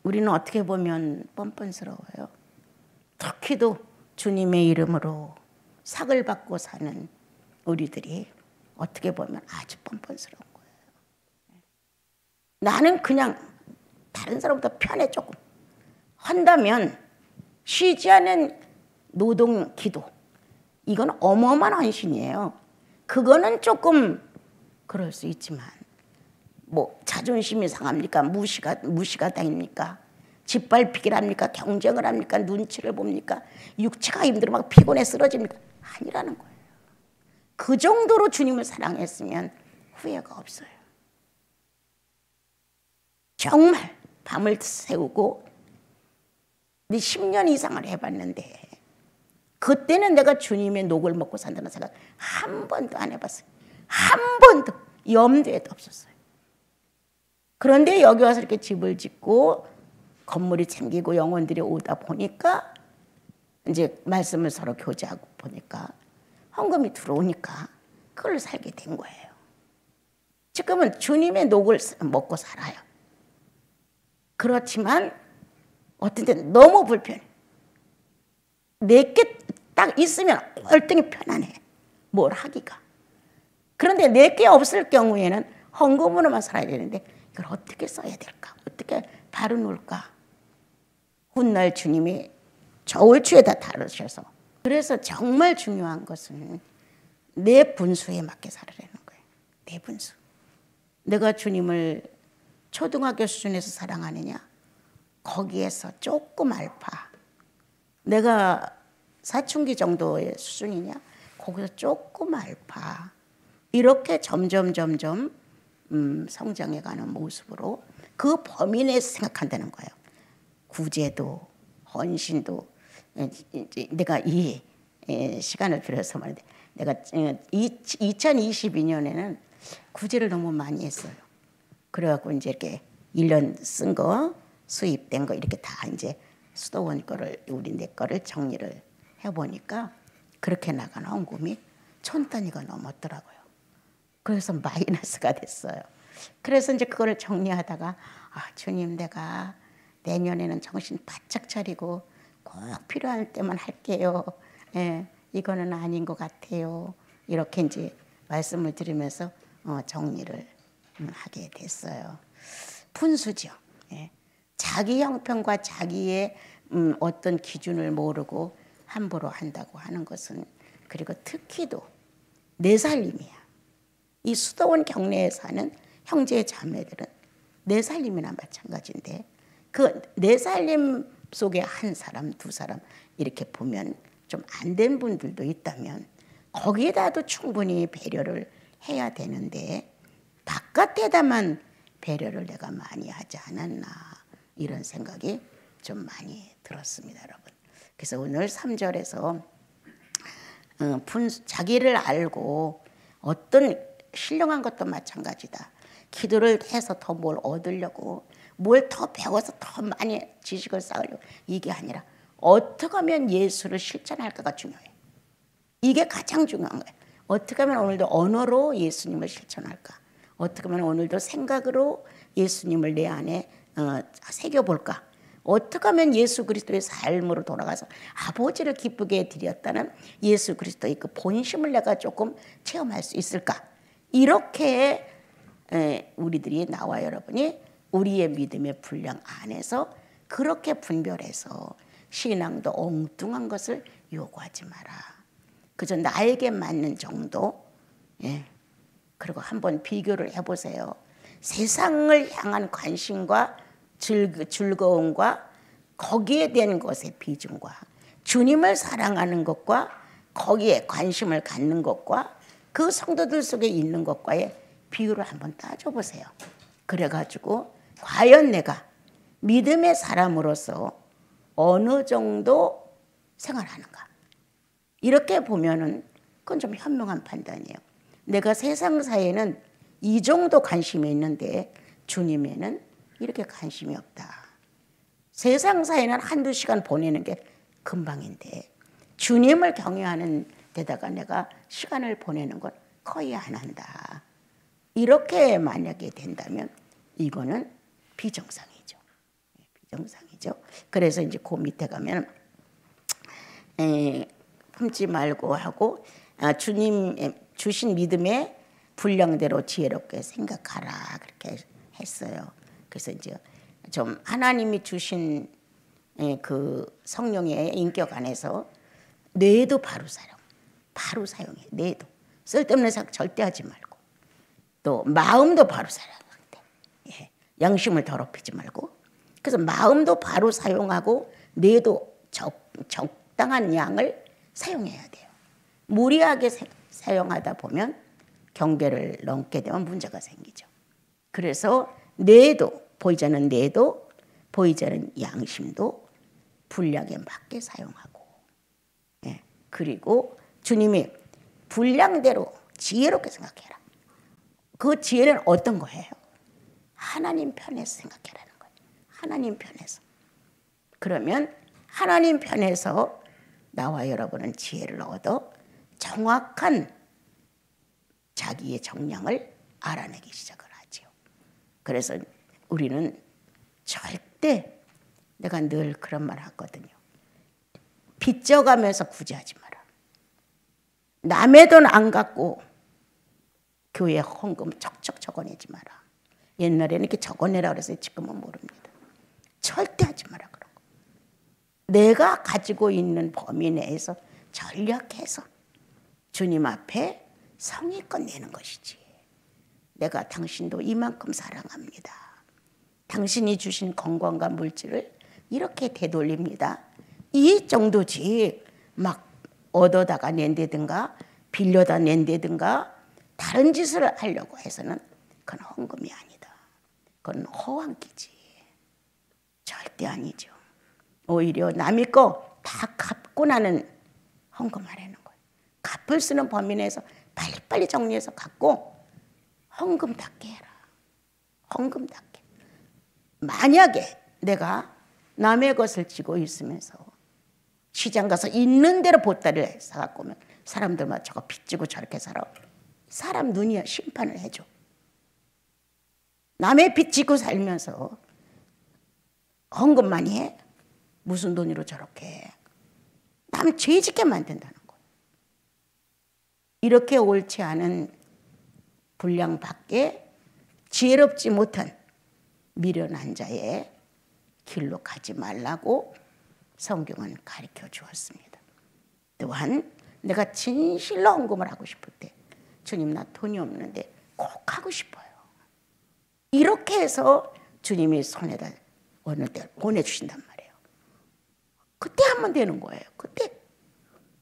우리는 어떻게 보면 뻔뻔스러워요. 특히도 주님의 이름으로 삭을 받고 사는 우리들이 어떻게 보면 아주 뻔뻔스러운 거예요. 나는 그냥 다른 사람보다 편해 조금. 한다면 쉬지 않은 노동 기도. 이건 어마어마한 헌신이에요. 그거는 조금 그럴 수 있지만 뭐 자존심이 상합니까? 무시가 당입니까? 짓밟히기를 합니까? 경쟁을 합니까? 눈치를 봅니까? 육체가 힘들어 막 피곤해 쓰러집니까? 아니라는 거예요. 그 정도로 주님을 사랑했으면 후회가 없어요. 정말 밤을 새우고 10년 이상을 해봤는데 그때는 내가 주님의 녹을 먹고 산다는 생각 한 번도 안 해봤어요. 한 번도 염두에도 없었어요. 그런데 여기 와서 이렇게 집을 짓고 건물이 생기고 영혼들이 오다 보니까 이제 말씀을 서로 교제하고 보니까 헌금이 들어오니까 그걸 살게 된 거예요. 지금은 주님의 녹을 먹고 살아요. 그렇지만 어떤 때는 너무 불편해. 내게 딱 있으면 월등히 편안해. 뭘 하기가. 그런데 내게 없을 경우에는 헌금으로만 살아야 되는데 이걸 어떻게 써야 될까? 어떻게 다루놓을까? 훗날 주님이 저울추에다 다루셔서 그래서 정말 중요한 것은 내 분수에 맞게 살아라는 거예요. 내 분수. 내가 주님을 초등학교 수준에서 사랑하느냐? 거기에서 조금 알파. 내가 사춘기 정도의 수준이냐? 거기서 조금 알파. 이렇게 점점 성장해가는 모습으로 그 범위 내에서 생각한다는 거예요. 구제도 헌신도. 내가 이 시간을 빌어서 말인데 내가 2022년에는 구제를 너무 많이 했어요. 그래갖고 이제 이렇게 1년 쓴 거 수입된 거 이렇게 다 이제 수도원 거를 우리 내 거를 정리를 해보니까 그렇게 나간 헌금이 1,000단위가 넘었더라고요. 그래서 마이너스가 됐어요. 그래서 이제 그거를 정리하다가 주님 내가 내년에는 정신 바짝 차리고 꼭 필요할 때만 할게요. 예, 이거는 아닌 것 같아요. 이렇게 이제 말씀을 드리면서 정리를 하게 됐어요. 분수죠. 예. 자기 형편과 자기의 어떤 기준을 모르고 함부로 한다고 하는 것은 그리고 특히도 내 살림이야. 이 수도원 경내에 사는 형제 자매들은 내 살림이나 마찬가지인데 그 내 살림 속에 한 사람, 두 사람 이렇게 보면 좀 안 된 분들도 있다면 거기에다도 충분히 배려를 해야 되는데 바깥에다만 배려를 내가 많이 하지 않았나 이런 생각이 좀 많이 들었습니다, 여러분. 그래서 오늘 3절에서 자기를 알고 어떤 신령한 것도 마찬가지다. 기도를 해서 더 뭘 얻으려고 뭘 더 배워서 더 많이 지식을 쌓으려고 이게 아니라 어떻게 하면 예수를 실천할까가 중요해. 이게 가장 중요한 거예요. 어떻게 하면 오늘도 언어로 예수님을 실천할까? 어떻게 하면 오늘도 생각으로 예수님을 내 안에 새겨볼까? 어떻게 하면 예수 그리스도의 삶으로 돌아가서 아버지를 기쁘게 드렸다는 예수 그리스도의 그 본심을 내가 조금 체험할 수 있을까? 이렇게 우리들이 나와 여러분이 우리의 믿음의 분량 안에서 그렇게 분별해서 신앙도 엉뚱한 것을 요구하지 마라. 그저 나에게 맞는 정도. 그리고 한번 비교를 해보세요. 세상을 향한 관심과 즐거움과 거기에 대한 것의 비중과 주님을 사랑하는 것과 거기에 관심을 갖는 것과 그 성도들 속에 있는 것과의 비율을 한번 따져보세요. 그래가지고 과연 내가 믿음의 사람으로서 어느 정도 생활하는가. 이렇게 보면은 그건 좀 현명한 판단이에요. 내가 세상 사회에는 이 정도 관심이 있는데 주님에는 이렇게 관심이 없다. 세상 사회는 한두 시간 보내는 게 금방인데 주님을 경외하는 데다가 내가 시간을 보내는 건 거의 안 한다. 이렇게 만약에 된다면 이거는 비정상이죠. 비정상이죠. 그래서 이제 그 밑에 가면 품지 말고 하고 주님 주신 믿음의 분량대로 지혜롭게 생각하라 그렇게 했어요. 그래서 이제 좀 하나님이 주신 그 성령의 인격 안에서 뇌도 바로 사용해. 뇌도 쓸데없는 생각 절대 하지 말고 또 마음도 바로 사용해야 돼. 양심을 더럽히지 말고 그래서 마음도 바로 사용하고 뇌도 적당한 양을 사용해야 돼요. 무리하게 사용하다 보면 경계를 넘게 되면 문제가 생기죠. 그래서 뇌도 보이지 않는 뇌도 보이지 않는 양심도 분량에 맞게 사용하고 그리고 주님이 분량대로 지혜롭게 생각해라. 그 지혜는 어떤 거예요? 하나님 편에서 생각해라는 거예요. 하나님 편에서. 그러면 하나님 편에서 나와 여러분은 지혜를 얻어 정확한 자기의 정량을 알아내기 시작을 하죠. 그래서 우리는 절대 내가 늘 그런 말 하거든요. 빚져가면서 구제하지 마라. 남의 돈 안 갖고 교회 헌금 척척 적어내지 마라. 옛날에는 이렇게 적어내라 그래서 지금은 모릅니다. 절대 하지 마라 그런 거. 내가 가지고 있는 범위 내에서 전략해서 주님 앞에 성의껏 내는 것이지. 내가 당신도 이만큼 사랑합니다. 당신이 주신 건강과 물질을 이렇게 되돌립니다. 이 정도지 막 얻어다가 낸다든가 빌려다 낸다든가 다른 짓을 하려고 해서는 그건 헌금이 아니다. 그건 허황기지. 절대 아니죠. 오히려 남의 거 다 갚고 나는 헌금하라는 거예요. 갚을 수 있는 범위 내에서 빨리빨리 정리해서 갚고 헌금답게 해라. 헌금답게. 만약에 내가 남의 것을 쥐고 있으면서 시장 가서 있는 대로 보따리를 사갖고 오면 사람들마다 저거 빚지고 저렇게 살아. 사람 눈이야 심판을 해줘. 남의 빚 지고 살면서 헌금 많이 해? 무슨 돈으로 저렇게 해? 남 죄짓게 만든다는 거예요. 이렇게 옳지 않은 분량 밖에 지혜롭지 못한 미련한 자의 길로 가지 말라고 성경은 가르쳐 주었습니다. 또한 내가 진실로 헌금을 하고 싶을 때 주님 나 돈이 없는데 꼭 하고 싶어요. 이렇게 해서 주님이 손에다 어느 때 보내주신단 말이에요. 그때 하면 되는 거예요. 그때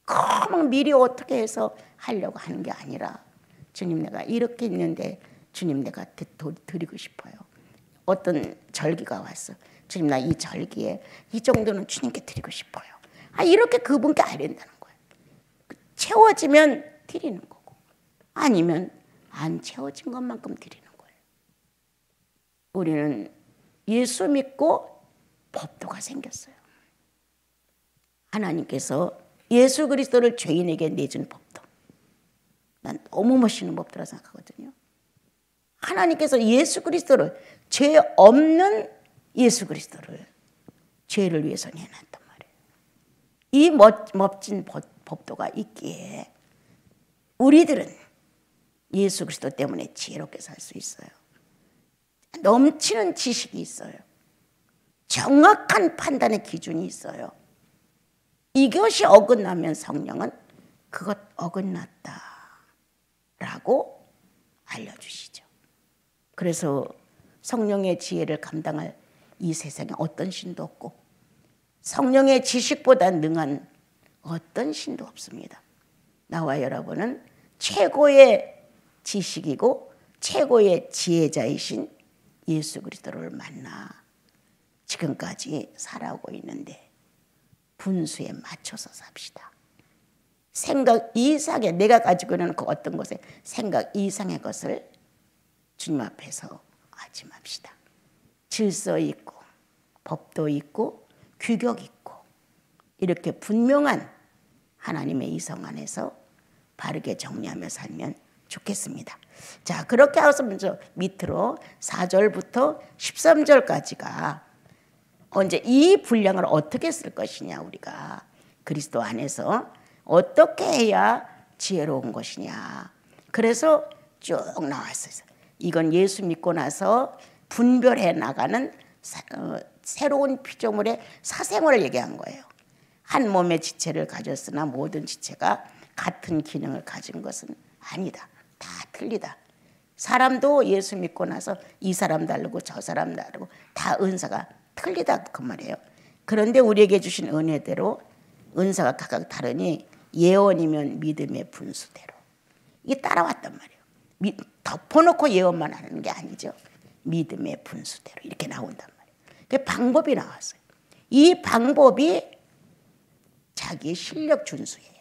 막 미리 어떻게 해서 하려고 하는 게 아니라 주님 내가 이렇게 있는데 주님 내가 드리고 싶어요. 어떤 절기가 왔어. 주님 나 이 절기에 이 정도는 주님께 드리고 싶어요. 이렇게 그분께 알린다는 거예요. 채워지면 드리는 거고 아니면 안 채워진 것만큼 드리는 거예요. 우리는 예수 믿고 법도가 생겼어요. 하나님께서 예수 그리스도를 죄인에게 내준 법도. 난 너무 멋있는 법도라 생각하거든요. 하나님께서 예수 그리스도를 죄 없는 예수 그리스도를 죄를 위해서 내놨단 말이에요. 이 멋진 법도가 있기에 우리들은 예수 그리스도 때문에 지혜롭게 살 수 있어요. 넘치는 지식이 있어요. 정확한 판단의 기준이 있어요. 이것이 어긋나면 성령은 그것 어긋났다라고 알려주시죠. 그래서 성령의 지혜를 감당할 이 세상에 어떤 신도 없고 성령의 지식보다 능한 어떤 신도 없습니다. 나와 여러분은 최고의 지식이고 최고의 지혜자이신 예수 그리스도를 만나 지금까지 살아오고 있는데 분수에 맞춰서 삽시다. 생각 이상의 내가 가지고 있는 그 어떤 것에 생각 이상의 것을 주님 앞에서 하지 맙시다. 질서 있고 법도 있고 규격 있고 이렇게 분명한 하나님의 이성 안에서 바르게 정리하며 살면 좋겠습니다. 자, 그렇게 해서 먼저 밑으로 4절부터 13절까지가 언제 이 분량을 어떻게 쓸 것이냐, 우리가 그리스도 안에서 어떻게 해야 지혜로운 것이냐. 그래서 쭉 나왔어요. 이건 예수 믿고 나서 분별해 나가는 새로운 피조물의 사생활을 얘기한 거예요. 한 몸의 지체를 가졌으나 모든 지체가 같은 기능을 가진 것은 아니다. 다 틀리다. 사람도 예수 믿고 나서 이 사람 다르고 저 사람 다르고 다 은사가 틀리다 그 말이에요. 그런데 우리에게 주신 은혜대로 은사가 각각 다르니 예언이면 믿음의 분수대로 이게 따라왔단 말이에요. 덮어놓고 예언만 하는 게 아니죠. 믿음의 분수대로 이렇게 나온단 말이에요. 그 방법이 나왔어요. 이 방법이 자기의 실력 준수예요.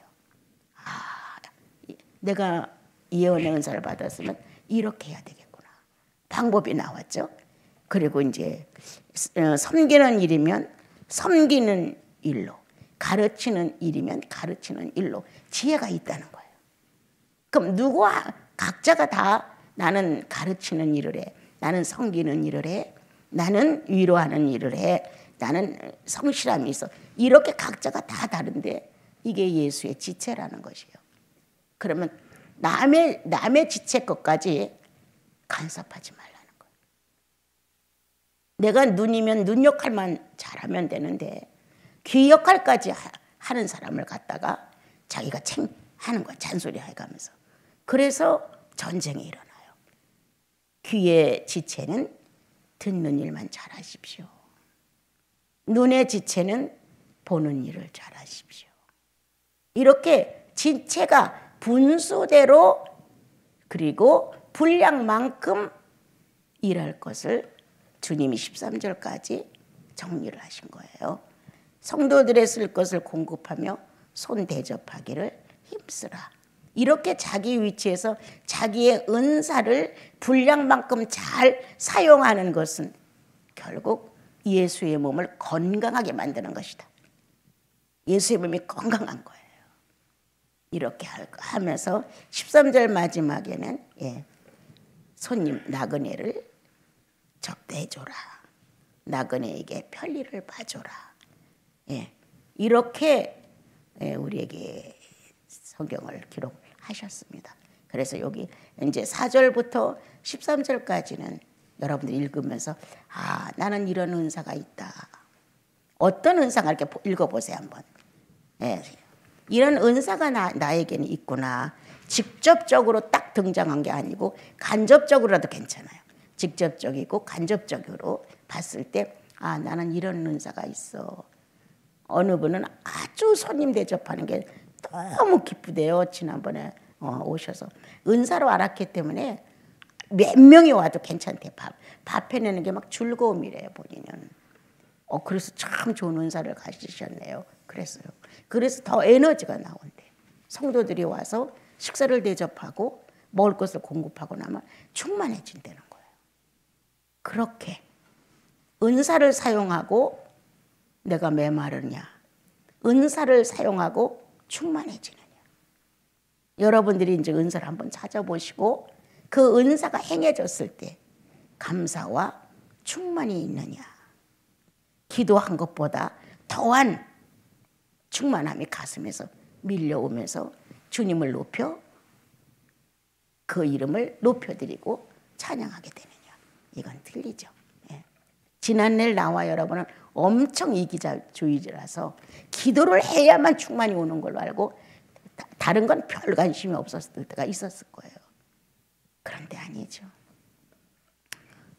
내가 예언의 은사를 받았으면 이렇게 해야 되겠구나. 방법이 나왔죠. 그리고 이제 섬기는 일이면 섬기는 일로, 가르치는 일이면 가르치는 일로 지혜가 있다는 거예요. 그럼 각자가 다 나는 가르치는 일을 해, 나는 섬기는 일을 해, 나는 위로하는 일을 해, 나는 성실함이 있어. 이렇게 각자가 다 다른데 이게 예수의 지체라는 것이에요. 그러면 남의 지체 것까지 간섭하지 말라는 거예요. 내가 눈이면 눈 역할만 잘하면 되는데 귀 역할까지 하는 사람을 갖다가 자기가 하는 거야. 잔소리 해가면서. 그래서 전쟁이 일어나요. 귀의 지체는 듣는 일만 잘하십시오. 눈의 지체는 보는 일을 잘하십시오. 이렇게 지체가 분수대로 그리고 분량만큼 일할 것을 주님이 13절까지 정리를 하신 거예요. 성도들의 쓸 것을 공급하며 손 대접하기를 힘쓰라. 이렇게 자기 위치에서 자기의 은사를 분량만큼 잘 사용하는 것은 결국 예수의 몸을 건강하게 만드는 것이다. 예수의 몸이 건강한 거예요. 이렇게 하면서 13절 마지막에는 손님 나그네를 접대해줘라. 나그네에게 편리를 봐줘라. 이렇게 우리에게 성경을 기록하셨습니다. 그래서 여기 이제 4절부터 13절까지는 여러분들이 읽으면서 나는 이런 은사가 있다. 어떤 은사가 이렇게 읽어보세요 한번. 이런 은사가 나에게는 있구나. 직접적으로 딱 등장한 게 아니고 간접적으로라도 괜찮아요. 직접적이고 간접적으로 봤을 때 나는 이런 은사가 있어. 어느 분은 아주 손님 대접하는 게 너무 기쁘대요. 지난번에 오셔서 은사로 알았기 때문에 몇 명이 와도 괜찮대. 밥 해내는 게 막 즐거움이래요. 본인은. 그래서 참 좋은 은사를 가지셨네요. 그랬어요. 그래서 더 에너지가 나온대. 성도들이 와서 식사를 대접하고 먹을 것을 공급하고 나면 충만해진다는 거예요. 그렇게 은사를 사용하고 내가 메마르냐, 은사를 사용하고 충만해지느냐. 여러분들이 이제 은사를 한번 찾아보시고 그 은사가 행해졌을 때 감사와 충만이 있느냐. 기도한 것보다 더한 충만함이 가슴에서 밀려오면서 주님을 높여 그 이름을 높여드리고 찬양하게 되느냐. 이건 틀리죠. 지난날 나와 여러분은 엄청 이기주의라서 기도를 해야만 충만이 오는 걸로 알고 다른 건 별 관심이 없었을 때가 있었을 거예요. 그런데 아니죠.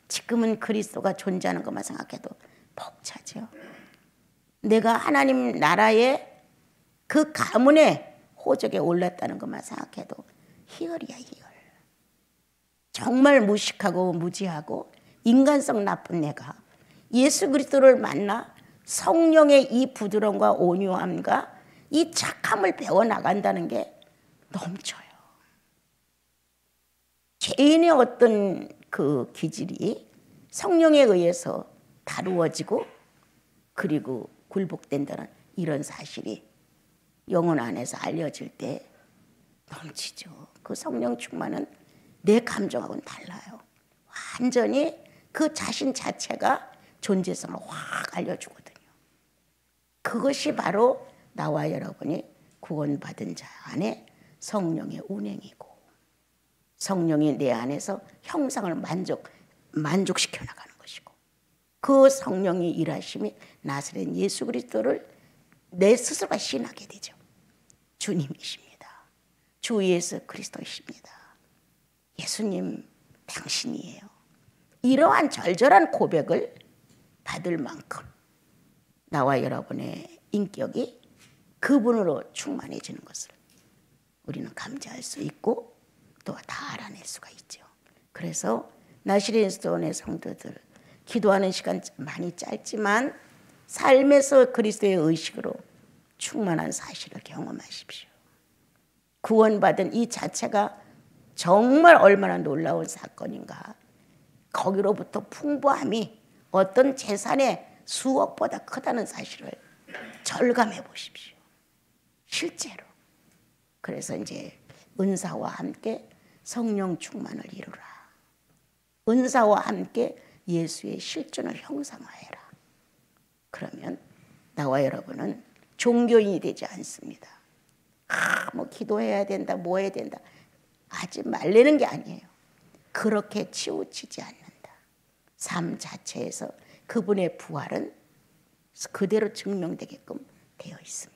지금은 그리스도가 존재하는 것만 생각해도 벅차죠. 내가 하나님 나라의 그 가문의 호적에 올랐다는 것만 생각해도 희열이야, 희열. 정말 무식하고 무지하고 인간성 나쁜 내가 예수 그리스도를 만나 성령의 이 부드러움과 온유함과 이 착함을 배워나간다는 게 넘쳐요. 개인의 어떤 그 기질이 성령에 의해서 다루어지고 그리고 굴복된다는 이런 사실이 영혼 안에서 알려질 때 넘치죠. 그 성령 충만은 내 감정하고는 달라요. 완전히 그 자신 자체가 존재성을 확 알려주거든요. 그것이 바로 나와 여러분이 구원받은 자 안에 성령의 운행이고 성령이 내 안에서 형상을 만족시켜 나가는 것이고 그 성령의 일하심이 나사렛 예수 그리스도를 내 스스로가 신하게 되죠. 주님이십니다. 주 예수 그리스도이십니다. 예수님 당신이에요. 이러한 절절한 고백을 받을 만큼 나와 여러분의 인격이 그분으로 충만해지는 것을 우리는 감지할 수 있고 또 다 알아낼 수가 있죠. 그래서 나시린스톤의 성도들 기도하는 시간 많이 짧지만 삶에서 그리스도의 의식으로 충만한 사실을 경험하십시오. 구원받은 이 자체가 정말 얼마나 놀라운 사건인가. 거기로부터 풍부함이 어떤 재산의 수억보다 크다는 사실을 절감해 보십시오. 실제로. 그래서 이제 은사와 함께 성령 충만을 이루라. 은사와 함께 예수의 실존을 형상화해라. 그러면 나와 여러분은 종교인이 되지 않습니다. 뭐 기도해야 된다, 뭐 해야 된다 하지 말라는 게 아니에요. 그렇게 치우치지 않는다. 삶 자체에서 그분의 부활은 그대로 증명되게끔 되어 있습니다.